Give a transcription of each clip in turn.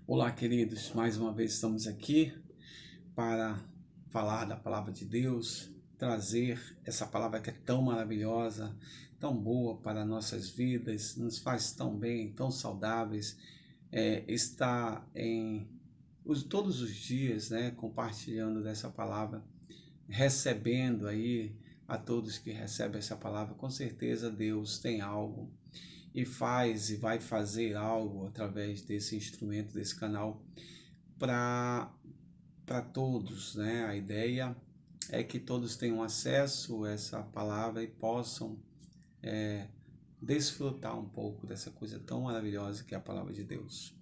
Olá, queridos. Mais uma vez estamos aqui para falar da palavra de Deus, trazer essa palavra que é tão maravilhosa, tão boa para nossas vidas, nos faz tão bem, tão saudáveis. Está todos os dias, né, compartilhando dessa palavra, recebendo aí a todos que recebem essa palavra. Com certeza Deus tem algo e faz e vai fazer algo através desse instrumento, desse canal, para todos, né? A ideia é que todos tenham acesso a essa palavra e possam desfrutar um pouco dessa coisa tão maravilhosa que é a palavra de Deus.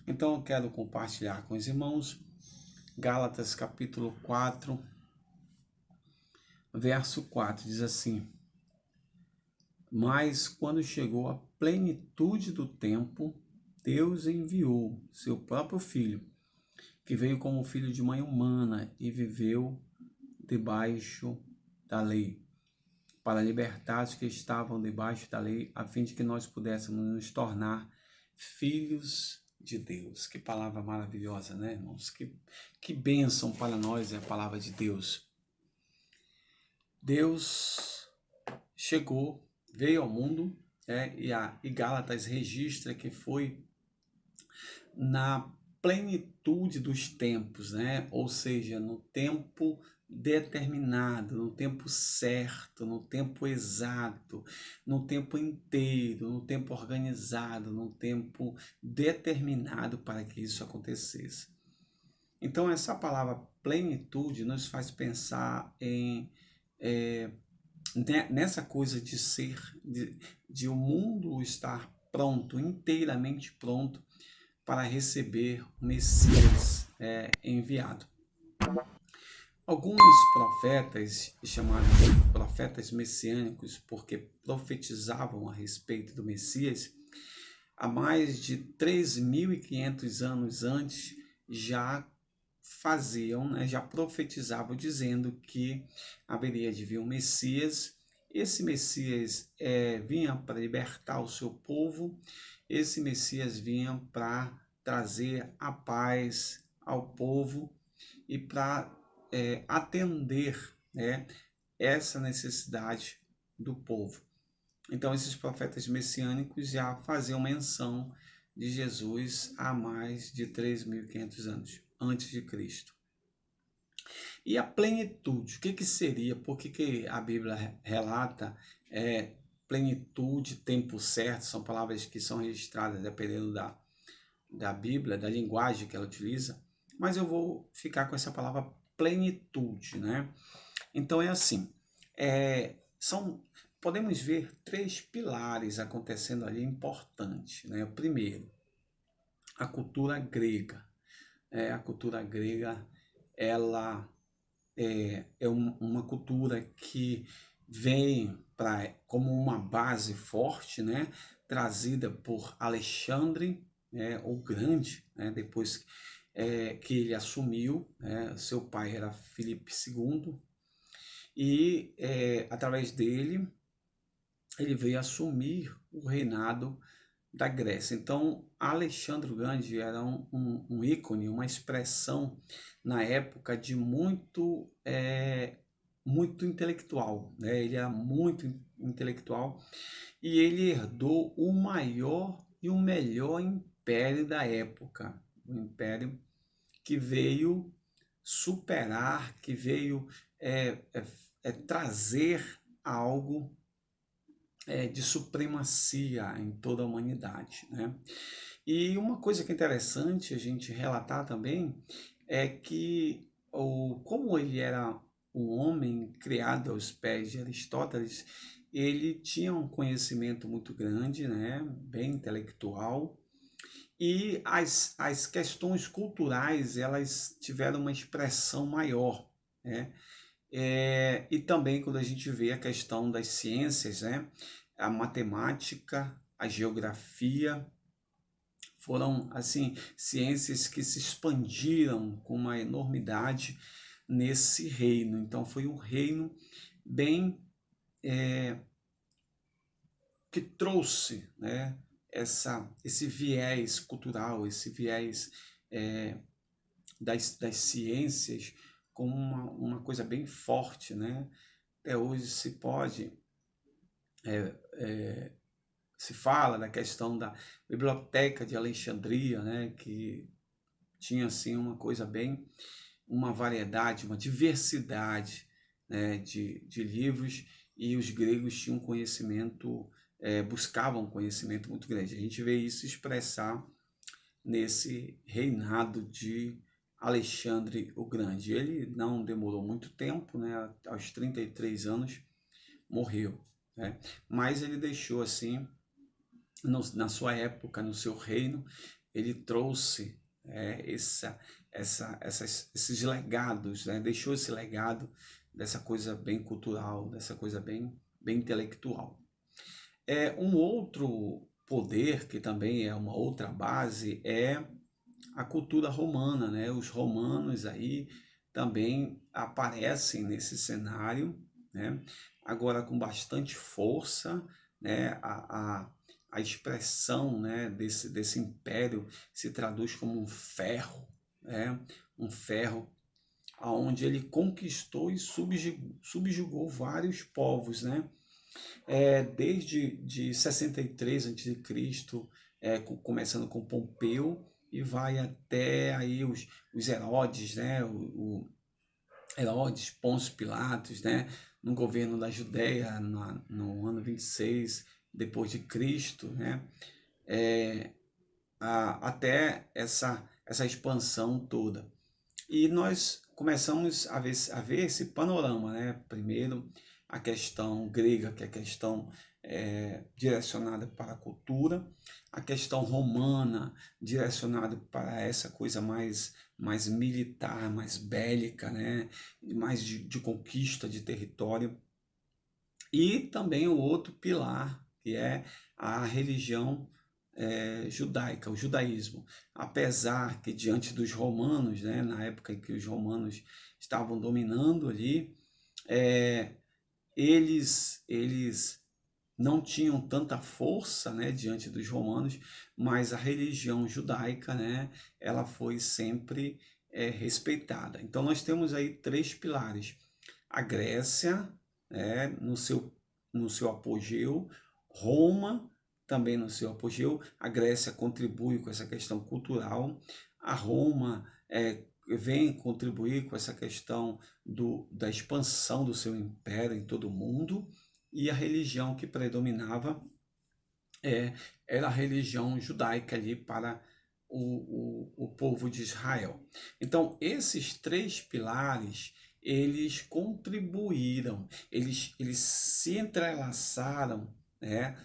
Então eu quero compartilhar com os irmãos Gálatas capítulo 4, verso 4, diz assim: Mas quando chegou a plenitude do tempo, Deus enviou seu próprio Filho, que veio como filho de mãe humana e viveu debaixo da lei, para libertar os que estavam debaixo da lei, a fim de que nós pudéssemos nos tornar filhos de Deus. Que palavra maravilhosa, né, irmãos? Que bênção para nós é a palavra de Deus. Deus chegou, veio ao mundo, e Gálatas registra que foi na plenitude dos tempos, né? Ou seja, no tempo determinado, no tempo certo, no tempo exato, no tempo inteiro, no tempo organizado, no tempo determinado para que isso acontecesse. Então, essa palavra plenitude nos faz pensar nessa coisa de ser, de o mundo estar pronto, inteiramente pronto para receber o Messias enviado. Alguns profetas, chamados de profetas messiânicos, porque profetizavam a respeito do Messias, há mais de 3.500 anos antes já faziam, né, já profetizavam dizendo que haveria de vir um Messias. Esse Messias vinha para libertar o seu povo, esse Messias vinha para trazer a paz ao povo e para atender, né, essa necessidade do povo. Então, esses profetas messiânicos já faziam menção de Jesus há mais de 3.500 anos antes de Cristo. E a plenitude, o que seria? Por que a Bíblia relata plenitude, tempo certo? São palavras que são registradas dependendo da Bíblia, da linguagem que ela utiliza, mas eu vou ficar com essa palavra plenitude, né? Então é assim, podemos ver três pilares acontecendo ali importantes, né? O primeiro, a cultura grega. A cultura grega, ela é uma cultura que vem como uma base forte, né? Trazida por Alexandre, o Grande, né? Depois que ele assumiu, né? Seu pai era Filipe II, e através dele ele veio assumir o reinado da Grécia. Então, Alexandre o Grande era um ícone, uma expressão na época de muito intelectual, né? Ele era muito intelectual e ele herdou o maior e o melhor império da época, um império que veio superar, que veio trazer algo de supremacia em toda a humanidade, né? E uma coisa que é interessante a gente relatar também é que como ele era um homem criado aos pés de Aristóteles, ele tinha um conhecimento muito grande, né? Bem intelectual, e as questões culturais elas tiveram uma expressão maior, né? E também quando a gente vê a questão das ciências, né? A matemática, a geografia, foram assim ciências que se expandiram com uma enormidade nesse reino. Então foi um reino bem que trouxe, né, esse viés cultural, esse viés das ciências como uma coisa bem forte, né? Até hoje se fala da questão da Biblioteca de Alexandria, né? Que tinha assim uma variedade, uma diversidade, né, de livros, e os gregos tinham conhecimento, buscavam conhecimento muito grande. A gente vê isso expressar nesse reinado de Alexandre o Grande. Ele não demorou muito tempo, né, aos 33 anos morreu, né, mas ele deixou assim, na sua época, no seu reino, ele trouxe esses legados, né? Deixou esse legado dessa coisa bem cultural, dessa coisa bem intelectual. Um outro poder, que também é uma outra base, é a cultura romana, né? Os romanos aí também aparecem nesse cenário, né? Agora com bastante força, né? A expressão, né, desse império se traduz como um ferro, né? Um ferro onde ele conquistou e subjugou vários povos, né? Desde 63 a.C., começando com Pompeu, e vai até aí os Herodes, né? Herodes, Pôncio Pilatos, né? No governo da Judéia, no ano 26 depois de Cristo, né? Até essa expansão toda. E nós começamos a ver esse panorama, né? Primeiro, a questão grega, que é a questão direcionada para a cultura, a questão romana, direcionada para essa coisa mais militar, mais bélica, né? Mais de conquista de território. E também o outro pilar, que é a religião judaica, o judaísmo. Apesar que diante dos romanos, né, na época em que os romanos estavam dominando ali, eles não tinham tanta força, né, diante dos romanos, mas a religião judaica, né, ela foi sempre respeitada. Então nós temos aí três pilares: a Grécia, né, no seu apogeu, Roma também no seu apogeu. A Grécia contribui com essa questão cultural, a Roma vem contribuir com essa questão da expansão do seu império em todo o mundo, e a religião que predominava era a religião judaica ali para o povo de Israel. Então, esses três pilares, eles contribuíram, eles se entrelaçaram, né,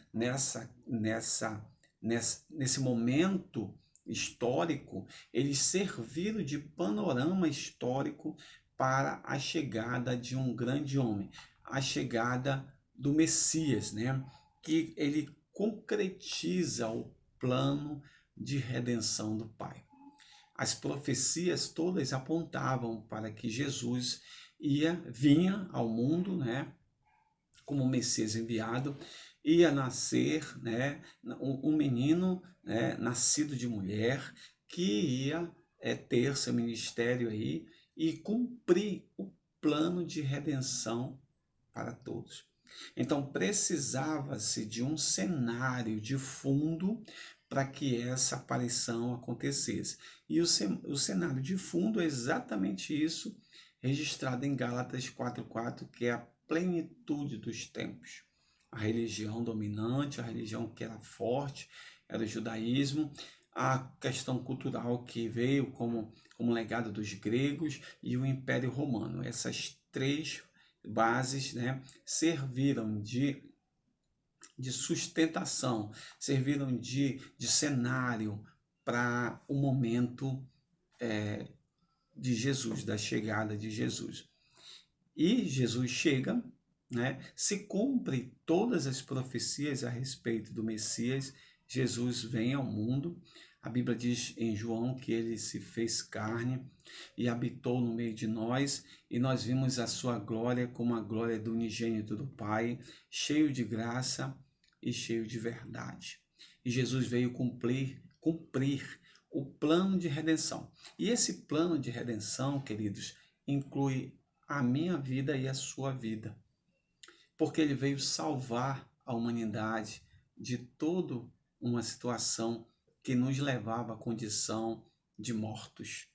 nesse momento histórico. Eles serviram de panorama histórico para a chegada de um grande homem, a chegada do Messias, né, que ele concretiza o plano de redenção do Pai. As profecias todas apontavam para que Jesus vinha ao mundo, né, como Messias enviado, ia nascer, né, um menino, né, nascido de mulher, que ia ter seu ministério aí e cumprir o plano de redenção para todos. Então precisava-se de um cenário de fundo para que essa aparição acontecesse. E o cenário de fundo é exatamente isso, registrado em Gálatas 4:4, que é a plenitude dos tempos. A religião dominante, a religião que era forte, era o judaísmo, a questão cultural que veio como legado dos gregos, e o Império Romano. Essas três bases, né, serviram de sustentação, serviram de cenário para o momento de Jesus, da chegada de Jesus. E Jesus chega, né, se cumpre todas as profecias a respeito do Messias. Jesus vem ao mundo. A Bíblia diz em João que ele se fez carne e habitou no meio de nós, e nós vimos a sua glória como a glória do unigênito do Pai, cheio de graça e cheio de verdade. E Jesus veio cumprir o plano de redenção. E esse plano de redenção, queridos, inclui a minha vida e a sua vida. Porque ele veio salvar a humanidade de toda uma situação que nos levava à condição de mortos.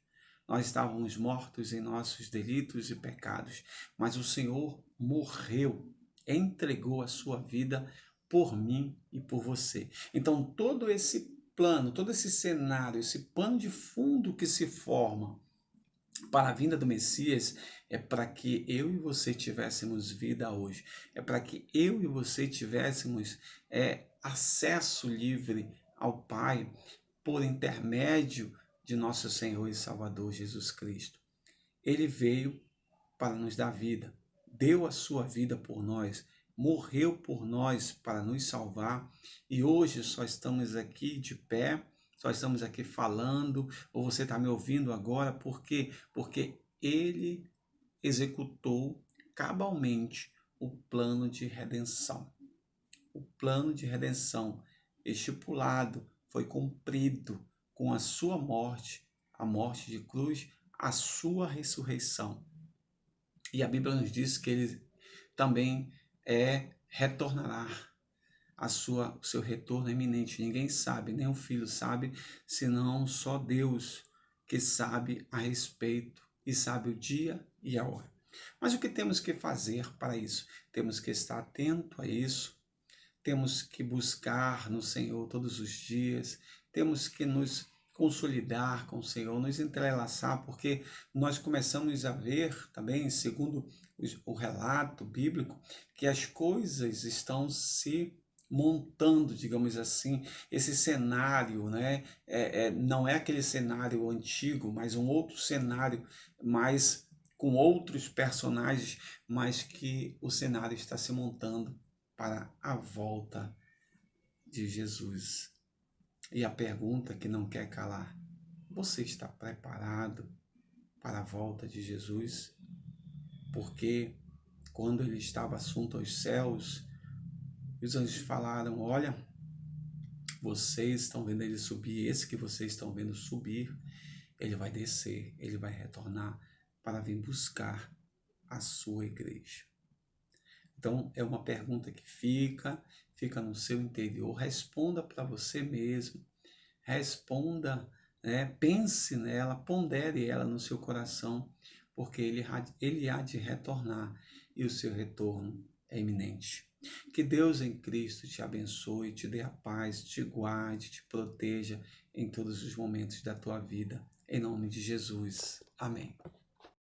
Nós estávamos mortos em nossos delitos e pecados, mas o Senhor morreu, entregou a sua vida por mim e por você. Então, todo esse plano, todo esse cenário, esse pano de fundo que se forma para a vinda do Messias é para que eu e você tivéssemos vida hoje. É para que eu e você tivéssemos acesso livre ao Pai por intermédio de nosso Senhor e Salvador Jesus Cristo. Ele veio para nos dar vida, deu a sua vida por nós, morreu por nós para nos salvar e hoje só estamos aqui de pé, só estamos aqui falando, ou você está me ouvindo agora, por quê? Porque ele executou cabalmente o plano de redenção. O plano de redenção estipulado foi cumprido com a sua morte, a morte de cruz, a sua ressurreição. E a Bíblia nos diz que ele também retornará. O seu retorno é iminente. Ninguém sabe, nem o Filho sabe, senão só Deus que sabe a respeito e sabe o dia e a hora. Mas o que temos que fazer para isso? Temos que estar atento a isso, temos que buscar no Senhor todos os dias, temos que nos consolidar com o Senhor, nos entrelaçar, porque nós começamos a ver também, segundo o relato bíblico, que as coisas estão se montando, digamos assim, esse cenário, né? Não é aquele cenário antigo, mas um outro cenário, mais com outros personagens, mas que o cenário está se montando para a volta de Jesus. E a pergunta que não quer calar: você está preparado para a volta de Jesus? Porque quando ele estava assunto aos céus, os anjos falaram: olha, vocês estão vendo ele subir, esse que vocês estão vendo subir, ele vai descer, ele vai retornar para vir buscar a sua igreja. Então, é uma pergunta que fica no seu interior. Responda para você mesmo. Responda, pense nela, pondere ela no seu coração, porque ele há de retornar e o seu retorno é iminente. Que Deus em Cristo te abençoe, te dê a paz, te guarde, te proteja em todos os momentos da tua vida. Em nome de Jesus. Amém.